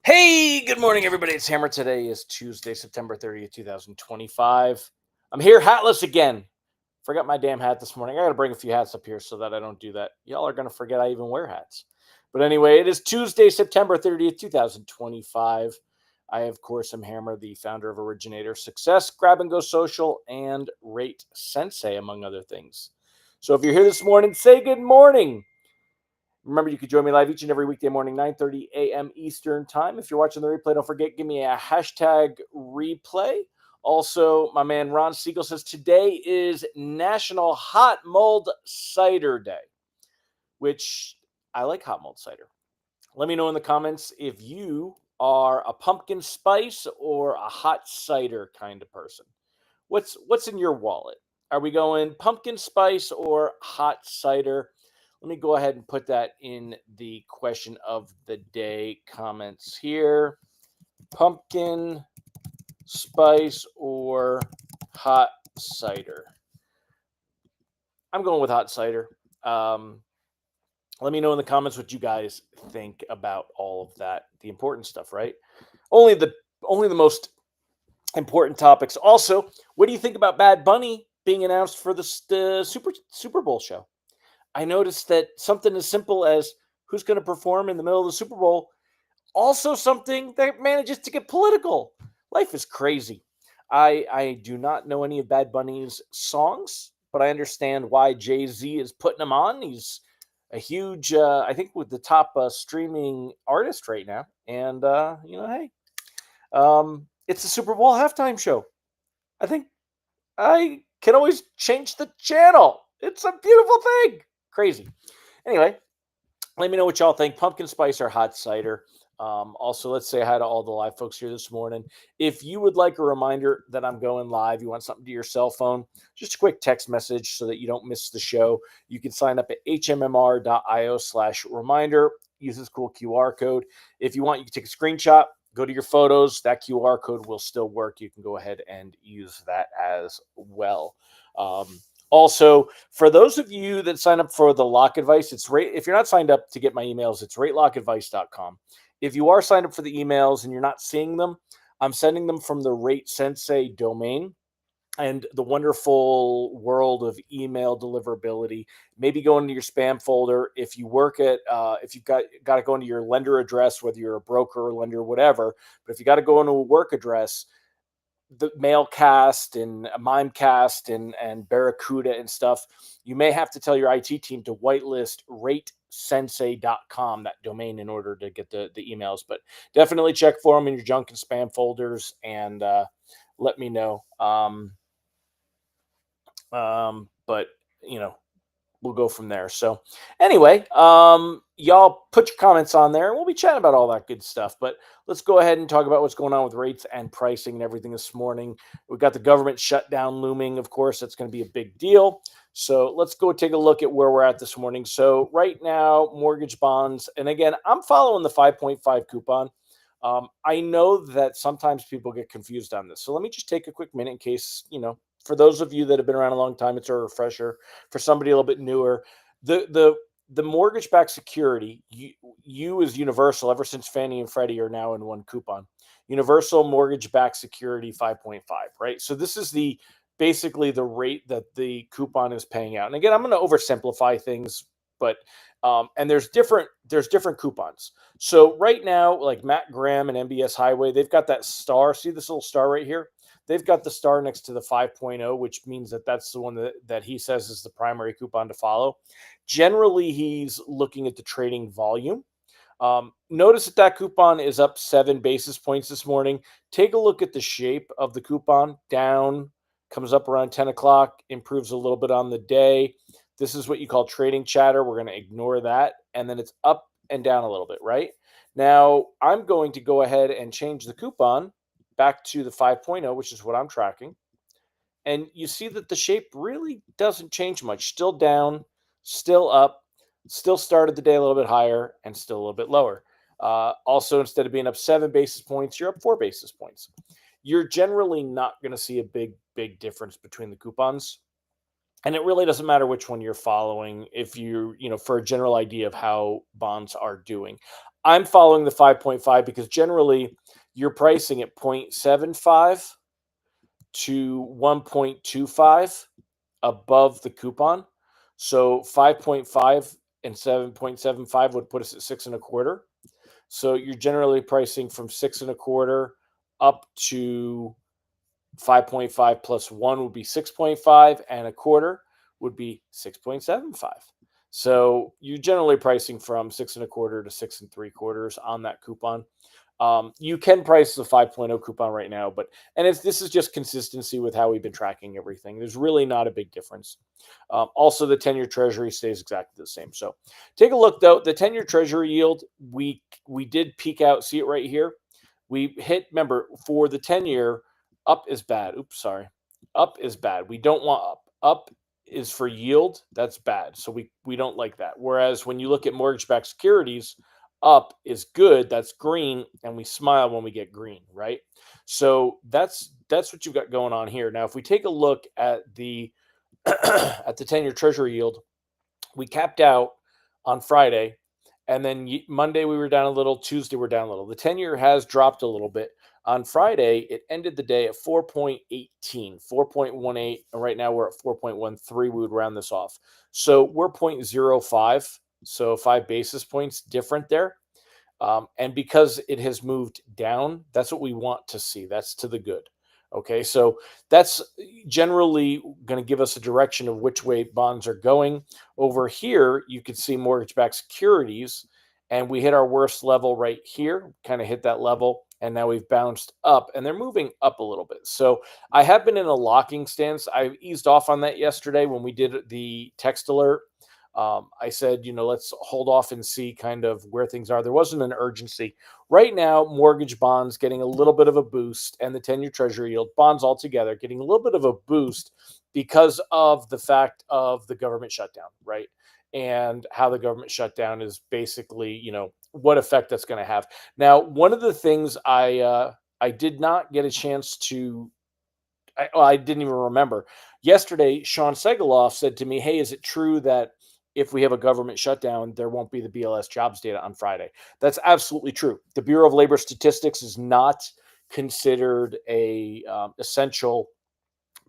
Hey, good morning, everybody. It's Hammer. Today is Tuesday, September 30th, 2025. I'm here hatless again. Forgot my damn hat this morning. I got to bring a few hats up here so that I don't do that. Y'all are going to forget I even wear hats. But anyway, it is Tuesday, September 30th, 2025. I, of course, am Hammer, the founder of Originator Success, Grab and Go Social, and Rate Sensei, among other things. So if you're here this morning, say good morning. Remember, you can join me live each and every weekday morning, 9:30 a.m. Eastern time. If you're watching the replay, don't forget, give me a hashtag replay. Also, my man Ron Siegel says today is National Hot Mulled Cider Day, which I like hot mulled cider. Let me know in the comments if you are a pumpkin spice or a hot cider kind of person. What's in your wallet? Are we going pumpkin spice or hot cider? Let me go ahead and put that in the question of the day comments here. Pumpkin spice or hot cider? I'm going with hot cider. Let me know in the comments what you guys think about all of that. The important stuff, right? Only the most important topics. Also, what do you think about Bad Bunny being announced for the Super Bowl show? I noticed that something as simple as who's going to perform in the middle of the Super Bowl, also something that manages to get political. Life is crazy. I do not know any of Bad Bunny's songs, but I understand why Jay-Z is putting them on. He's a huge, I think, with the top streaming artist right now. And, hey, it's the Super Bowl halftime show. I think I can always change the channel. It's a beautiful thing. Crazy. Anyway, let me know what y'all think. Pumpkin spice or hot cider. Also, let's say hi to all the live folks here this morning. If you would like a reminder that I'm going live, you want something to your cell phone, just a quick text message so that you don't miss the show. You can sign up at hmmr.io/reminder. Use this cool QR code. If you want, you can take a screenshot, go to your photos. That QR code will still work. You can go ahead and use that as well. Also, for those of you that sign up for the Lock Advice, it's if you're not signed up to get my emails, it's ratelockadvice.com. If you are signed up for the emails and you're not seeing them, I'm sending them from the Rate Sensei domain and the wonderful world of email deliverability. Maybe go into your spam folder. If you work at, if you've got to go into your lender address, whether you're a broker or lender, whatever, but if you got to go into a work address, the Mailcast and Mimecast and Barracuda and stuff, you may have to tell your IT team to whitelist ratesensei.com, that domain, in order to get the emails. But definitely check for them in your junk and spam folders and let me know. But, we'll go from there. So anyway, y'all put your comments on there and we'll be chatting about all that good stuff. But let's go ahead and talk about what's going on with rates and pricing and everything this morning. We've got the government shutdown looming. Of course, that's going to be a big deal. So let's go take a look at where we're at this morning. So right now, mortgage bonds, and again, I'm following the 5.5 coupon. I know that sometimes people get confused on this. So let me just take a quick minute in case, for those of you that have been around a long time, it's a refresher. For somebody a little bit newer, the mortgage-backed security, you is Universal, ever since Fannie and Freddie are now in one coupon. Universal mortgage-backed security 5.5, right? So this is basically the rate that the coupon is paying out. And again, I'm going to oversimplify things, but and there's different coupons. So right now, like Matt Graham and MBS Highway, they've got that star. See this little star right here? They've got the star next to the 5.0, which means that that's the one that he says is the primary coupon to follow. Generally, he's looking at the trading volume. Notice that coupon is up 7 basis points this morning. Take a look at the shape of the coupon. Down, comes up around 10 o'clock, improves a little bit on the day. This is what you call trading chatter. We're going to ignore that. And then it's up and down a little bit, right? Now I'm going to go ahead and change the coupon back to the 5.0, which is what I'm tracking. And you see that the shape really doesn't change much. Still down, still up, still started the day a little bit higher, and still a little bit lower. Also, instead of being up 7 basis points, you're up 4 basis points. You're generally not going to see a big difference between the coupons. And it really doesn't matter which one you're following if for a general idea of how bonds are doing. I'm following the 5.5 because generally you're pricing at 0.75 to 1.25 above the coupon. So 5.5 and 7.75 would put us at 6.25. So you're generally pricing from 6.25 up to 5.5 plus 1 would be 6.5, and a quarter would be 6.75. So you're generally pricing from 6.25 to 6.75 on that coupon. You can price the 5.0 coupon right now, and this is just consistency with how we've been tracking everything. There's really not a big difference. Also, the 10-year Treasury stays exactly the same. So take a look, though. The 10-year Treasury yield, we did peak out. See it right here? We hit, remember, for the 10-year, up is bad. Oops, sorry. Up is bad. We don't want up. Up is for yield. That's bad. So we don't like that. Whereas when you look at mortgage-backed securities, up is good, that's green, and we smile when we get green, right? So that's what you've got going on here. Now if we take a look at the at the 10-year Treasury yield, we capped out on Friday, and then Monday we were down a little, Tuesday we're down a little. The 10-year has dropped a little bit. On Friday it ended the day at 4.18, 4.18, and right now we're at 4.13. We would round this off, so we're 0.05, so 5 basis points different there. And because it has moved down, that's what we want to see. That's to the good. Okay, so that's generally going to give us a direction of which way bonds are going. Over here, you can see mortgage-backed securities, and we hit our worst level right here, kind of hit that level, and now we've bounced up, and they're moving up a little bit. So I have been in a locking stance. I eased off on that yesterday when we did the text alert. I said, let's hold off and see kind of where things are. There wasn't an urgency. Right now, mortgage bonds getting a little bit of a boost, and the 10-year Treasury yield bonds altogether getting a little bit of a boost because of the fact of the government shutdown, right? And how the government shutdown is basically, what effect that's going to have. Now, one of the things I did not get a chance to I didn't even remember. Yesterday, Sean Segaloff said to me, "Hey, is it true that if we have a government shutdown, there won't be the BLS jobs data on Friday?" That's absolutely true. The Bureau of Labor Statistics is not considered a essential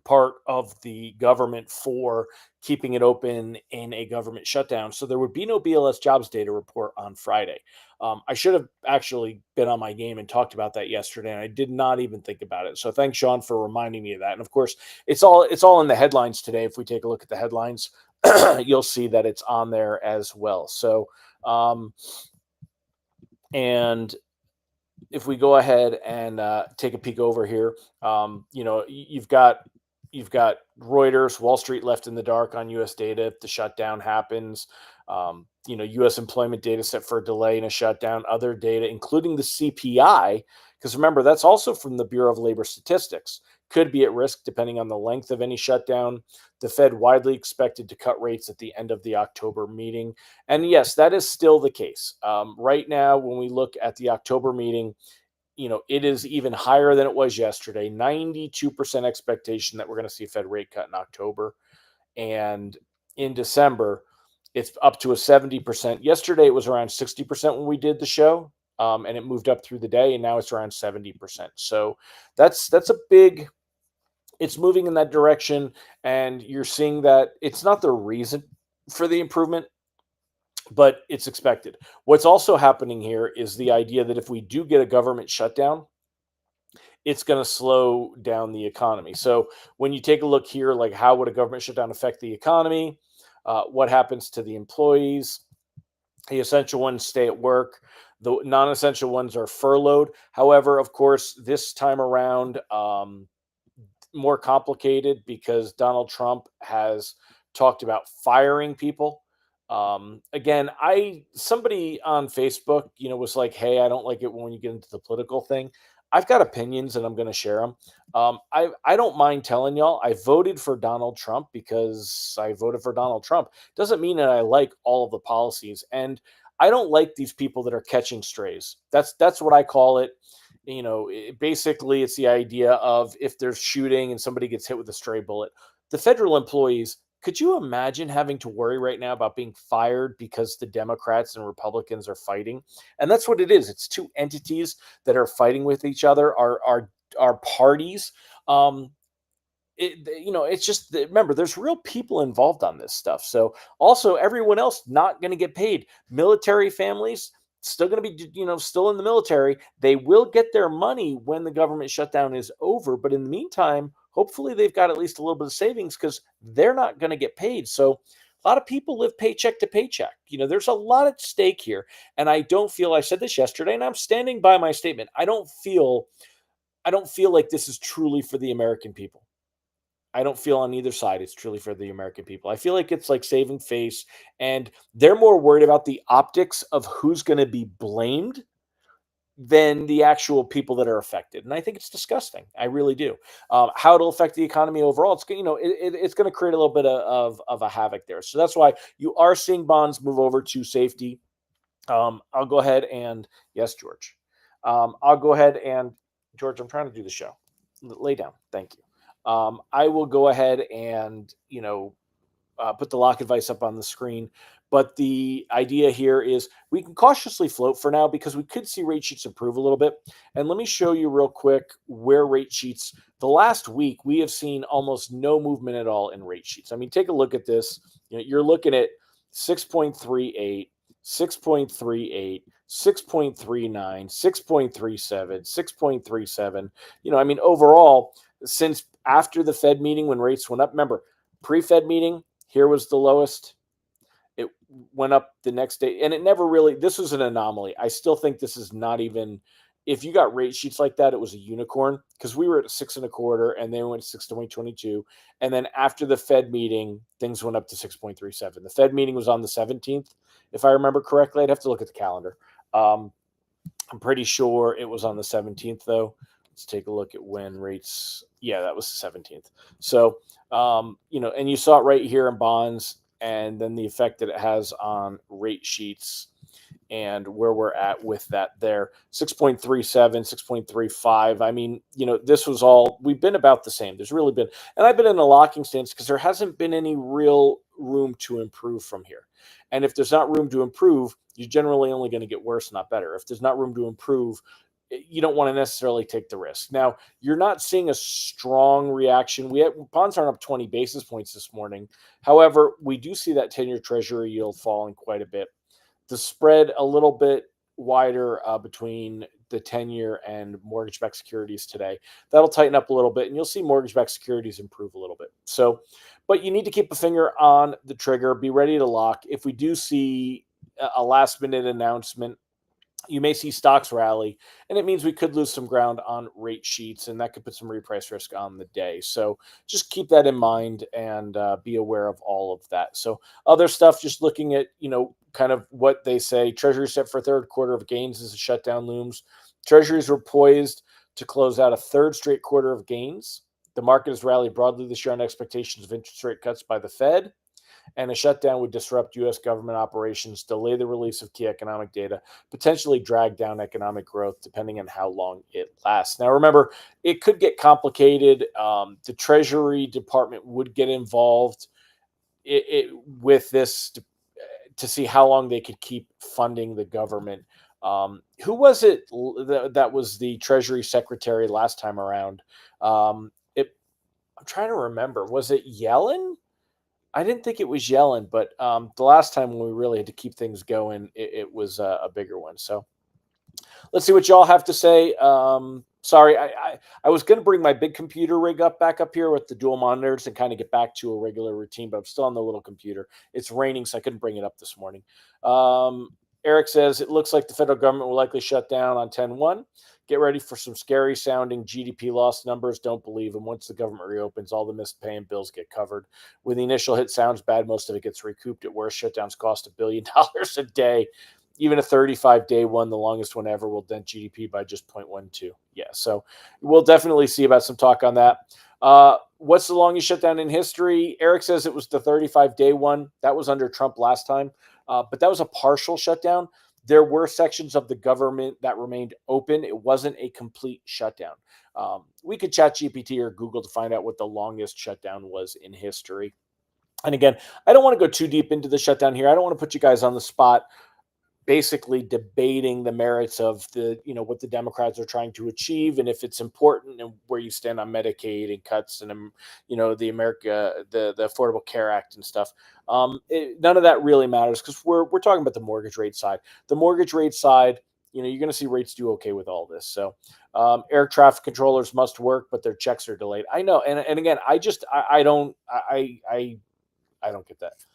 part of the government for keeping it open in a government shutdown. So there would be no BLS jobs data report on Friday. I should have actually been on my game and talked about that yesterday, and I did not even think about it. So thanks, Sean, for reminding me of that. And of course, it's all in the headlines today. If we take a look at the headlines, you'll see that it's on there as well. So, and if we go ahead and take a peek over here, you've got Reuters, Wall Street left in the dark on U.S. data if the shutdown happens. U.S. employment data set for a delay in a shutdown. Other data, including the CPI, because remember, that's also from the Bureau of Labor Statistics, could be at risk depending on the length of any shutdown. The Fed widely expected to cut rates at the end of the October meeting. And yes, that is still the case. Right now, when we look at the October meeting, it is even higher than it was yesterday. 92% expectation that we're going to see a Fed rate cut in October. And in December, it's up to a 70%. Yesterday, it was around 60% when we did the show, and it moved up through the day, and now it's around 70%. So that's a big, it's moving in that direction, and you're seeing that it's not the reason for the improvement, but it's expected. What's also happening here is the idea that if we do get a government shutdown, it's going to slow down the economy. So when you take a look here, like how would a government shutdown affect the economy? What happens to the employees? The essential ones stay at work. The non-essential ones are furloughed. However, of course, this time around, more complicated because Donald Trump has talked about firing people. Again, somebody on Facebook, was like, "Hey, I don't like it when you get into the political thing." I've got opinions, and I'm going to share them. I don't mind telling y'all I voted for Donald Trump because I voted for Donald Trump. Doesn't mean that I like all of the policies, and I don't like these people that are catching strays. That's what I call it. Basically, it's the idea of if there's shooting and somebody gets hit with a stray bullet, the federal employees, could you imagine having to worry right now about being fired because the Democrats and Republicans are fighting? And that's what it is. It's two entities that are fighting with each other, are parties. Um, it's just remember, there's real people involved on this stuff. So also, everyone else not going to get paid. Military families still going to be, still in the military. They will get their money when the government shutdown is over. But in the meantime, hopefully they've got at least a little bit of savings because they're not going to get paid. So a lot of people live paycheck to paycheck. There's a lot at stake here. And I don't feel, I said this yesterday, and I'm standing by my statement. I don't feel like this is truly for the American people. I don't feel on either side it's truly for the American people. I feel like it's like saving face, and they're more worried about the optics of who's going to be blamed than the actual people that are affected. And I think it's disgusting. I really do. How it'll affect the economy overall, it's going to create a little bit of a havoc there. So that's why you are seeing bonds move over to safety. I'll go ahead and yes, George. I'll go ahead and George. I'm trying to do the show. Lay down. Thank you. I will go ahead and put the lock advice up on the screen. But the idea here is we can cautiously float for now because we could see rate sheets improve a little bit. And let me show you real quick where rate sheets. The last week we have seen almost no movement at all in rate sheets. I mean, take a look at this. You're looking at 6.38, 6.38, 6.39, 6.37, 6.37. I mean, overall, since after the Fed meeting when rates went up, remember, pre-Fed meeting, here was the lowest. It went up the next day, and it never really. This was an anomaly. I still think this is not even. If you got rate sheets like that, it was a unicorn because we were at 6.25, and they went to 6.22, and then after the Fed meeting, things went up to 6.37. The Fed meeting was on the 17th, if I remember correctly. I'd have to look at the calendar. I'm pretty sure it was on the 17th, though. Let's take a look at when rates. Yeah, that was the 17th. So, and you saw it right here in bonds, and then the effect that it has on rate sheets and where we're at with that there 6.37, 6.35. I mean, this was all, we've been about the same. There's really been, and I've been in a locking stance because there hasn't been any real room to improve from here. And if there's not room to improve, you're generally only going to get worse, not better. If there's not room to improve, you don't want to necessarily take the risk. Now, you're not seeing a strong reaction. Bonds aren't up 20 basis points this morning. However, we do see that 10-year treasury yield falling quite a bit. The spread a little bit wider between the 10-year and mortgage-backed securities today. That'll tighten up a little bit, and you'll see mortgage-backed securities improve a little bit. So, but you need to keep a finger on the trigger. Be ready to lock. If we do see a last-minute announcement, you may see stocks rally, and it means we could lose some ground on rate sheets, and that could put some reprice risk on the day. So just keep that in mind and be aware of all of that. So other stuff, just looking at, kind of what they say. Treasury set for third quarter of gains as the shutdown looms. Treasuries were poised to close out a third straight quarter of gains. The market has rallied broadly this year on expectations of interest rate cuts by the Fed, and a shutdown would disrupt U.S. government operations, delay the release of key economic data, potentially drag down economic growth, depending on how long it lasts. Now, remember, it could get complicated. The Treasury Department would get involved with this to see how long they could keep funding the government. Who was it that was the Treasury Secretary last time around? I'm trying to remember. Was it Yellen? I didn't think it was Yellen, but the last time when we really had to keep things going, it was a bigger one. So let's see what y'all have to say. Sorry, I was going to bring my big computer rig back up here with the dual monitors and kind of get back to a regular routine, but I'm still on the little computer. It's raining, so I couldn't bring it up this morning. Eric says, it looks like the federal government will likely shut down on 10/1. Get ready for some scary sounding GDP loss numbers. Don't believe them. Once the government reopens, all the missed paying bills get covered. When the initial hit sounds bad, most of it gets recouped. At worst, shutdowns cost $1 billion a day. Even a 35-day one, the longest one ever, will dent GDP by just 0.12. Yeah, so we'll definitely see about some talk on that. What's the longest shutdown in history? Eric says it was the 35-day one. That was under Trump last time, but that was a partial shutdown. There were sections of the government that remained open. It wasn't a complete shutdown. We could chat GPT or Google to find out what the longest shutdown was in history. And again, I don't want to go too deep into the shutdown here. I don't want to put you guys on the spot basically debating the merits of what the Democrats are trying to achieve and if it's important and where you stand on Medicaid and cuts and the Affordable Care Act and stuff. None of that really matters because we're talking about the mortgage rate side. The mortgage rate side, you're going to see rates do okay with all this. So air traffic controllers must work, but their checks are delayed. I know, and again, I don't get that.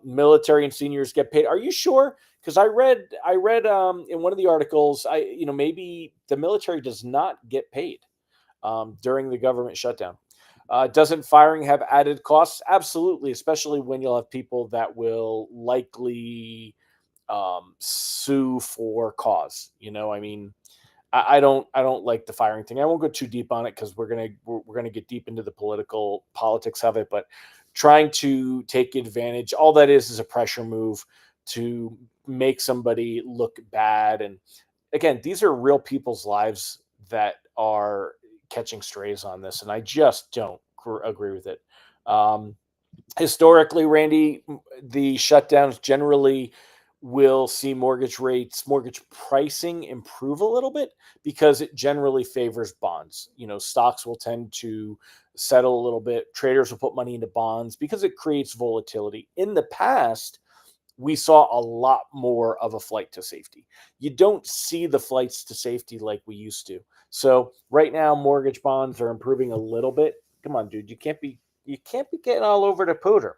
Military and seniors get paid. Are you sure? Because I read in one of the articles, maybe the military does not get paid during the government shutdown. Doesn't firing have added costs? Absolutely, especially when you'll have people that will likely sue for cause. I don't like the firing thing. I won't go too deep on it because we're gonna get deep into the politics of it. But trying to take advantage, all that is a pressure move to make somebody look bad. And again, these are real people's lives that are catching strays on this, and I just don't agree with it. Historically, Randy, the shutdowns generally will see mortgage pricing improve a little bit because it generally favors bonds. Stocks will tend to settle a little bit. Traders will put money into bonds because it creates volatility. In the past, we saw a lot more of a flight to safety. You don't see the flights to safety like we used to. So right now, mortgage bonds are improving a little bit. Come on, dude, you can't be getting all over the pooter.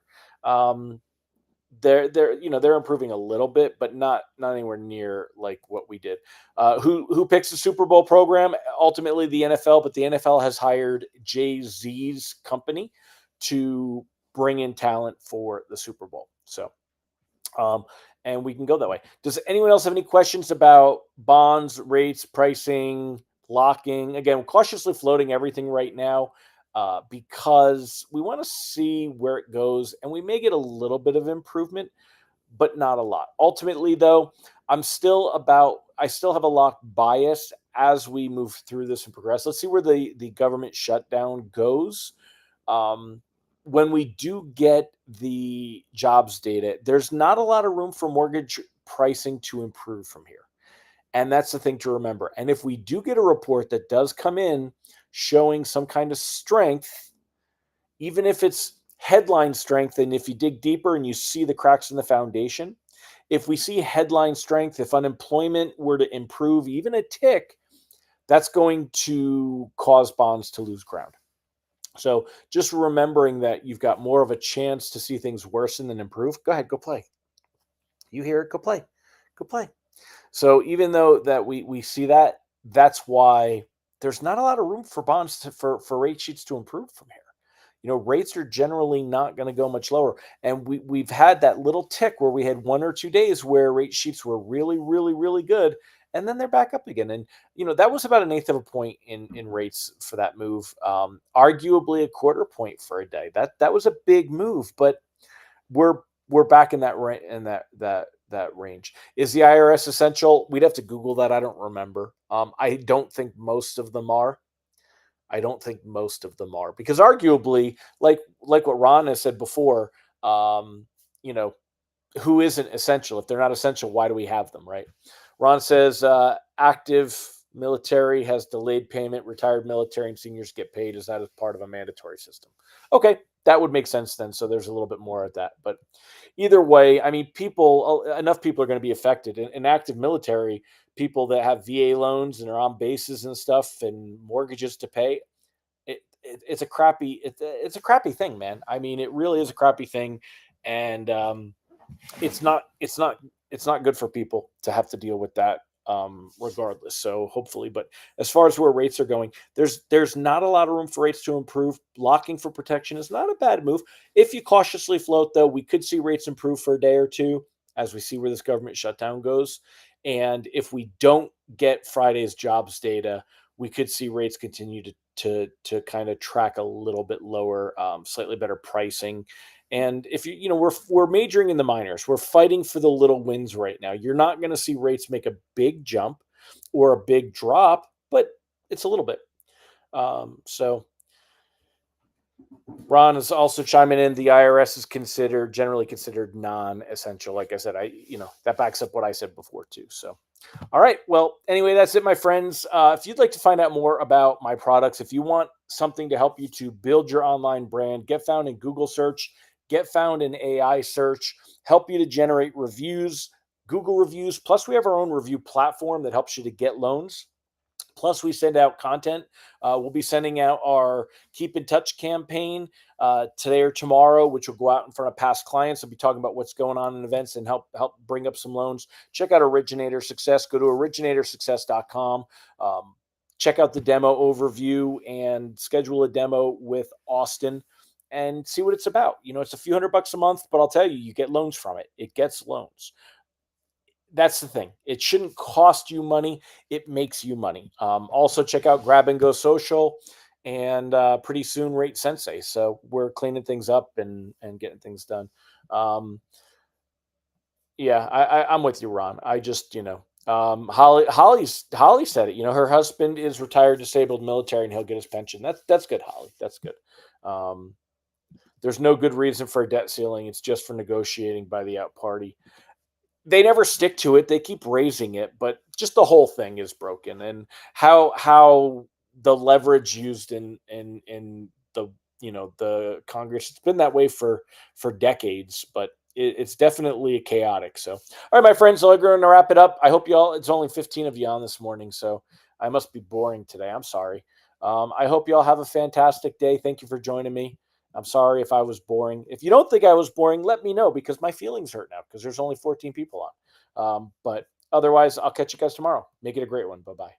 They're improving a little bit, but not anywhere near like what we did. Who picks the Super Bowl program? Ultimately, the NFL, but the NFL has hired Jay-Z's company to bring in talent for the Super Bowl. So. And we can go that way. Does anyone else have any questions about bonds, rates, pricing, locking? Again, cautiously floating everything right now because we want to see where it goes, and we may get a little bit of improvement, but not a lot. Ultimately, though, I still have a lock bias as we move through this and progress. Let's see where the government shutdown goes. When we do get the jobs data, there's not a lot of room for mortgage pricing to improve from here. And that's the thing to remember. And if we do get a report that does come in showing some kind of strength, even if it's headline strength, and if you dig deeper and you see the cracks in the foundation, if we see headline strength, if unemployment were to improve even a tick, that's going to cause bonds to lose ground. So just remembering that you've got more of a chance to see things worsen than improve. Go ahead, go play. You hear it, go play. Go play. So even though that we see that, that's why there's not a lot of room for bonds for rate sheets to improve from here. Rates are generally not going to go much lower. And we've had that little tick where we had 1 or 2 days where rate sheets were really, really, really good. And then they're back up again. And, that was about 1/8 of a point in rates for that move. Arguably a 1/4 point for a day. That was a big move, but we're back in that range. Is the IRS essential? We'd have to Google that. I don't remember. I don't think most of them are. Because arguably, like what Ron has said before, who isn't essential? If they're not essential, why do we have them, right? Ron says active military has delayed payment. Retired military and seniors get paid. Is that as part of a mandatory system? Okay, that would make sense then. So there's a little bit more of that. But either way, I mean, enough people are going to be affected. In active military, people that have VA loans and are on bases and stuff and mortgages to pay, it's a crappy thing, man. I mean, it really is a crappy thing, and it's not good for people to have to deal with that regardless. So hopefully, but as far as where rates are going, there's not a lot of room for rates to improve. Blocking for protection is not a bad move. If you cautiously float, though, we could see rates improve for a day or two as we see where this government shutdown goes. And if we don't get Friday's jobs data, we could see rates continue to kind of track a little bit lower, slightly better pricing. And if we're majoring in the minors, we're fighting for the little wins right now. You're not going to see rates make a big jump or a big drop, but it's a little bit. So Ron is also chiming in. The IRS is generally considered non-essential. Like I said, that backs up what I said before too. So, all right. Well, anyway, that's it, my friends. If you'd like to find out more about my products, if you want something to help you to build your online brand, get found in Google search, get found in AI search, help you to generate reviews, Google reviews. Plus, we have our own review platform that helps you to get loans. Plus, we send out content. We'll be sending out our Keep in Touch campaign today or tomorrow, which will go out in front of past clients. We'll be talking about what's going on in events and help bring up some loans. Check out Originator Success. Go to originatorssuccess.com. Check out the demo overview and schedule a demo with Austin and see what it's about. It's a few $100 a month, but I'll tell you, you get loans from it. It gets loans. That's the thing. It shouldn't cost you money. It makes you money. Also, check out Grab and Go Social and pretty soon Rate Sensei. So we're cleaning things up and getting things done. Yeah, I'm with you, Ron. I just, Holly said it. Her husband is retired, disabled military, and he'll get his pension. That's good, Holly. That's good. There's no good reason for a debt ceiling. It's just for negotiating by the out party. They never stick to it. They keep raising it, but just the whole thing is broken. And how the leverage used in the the Congress, it's been that way for decades, but it's definitely chaotic. So, all right, my friends, so I'm going to wrap it up. I hope you all. It's only 15 of you on this morning, so I must be boring today. I'm sorry. I hope you all have a fantastic day. Thank you for joining me. I'm sorry if I was boring. If you don't think I was boring, let me know because my feelings hurt now because there's only 14 people on. But otherwise, I'll catch you guys tomorrow. Make it a great one. Bye-bye.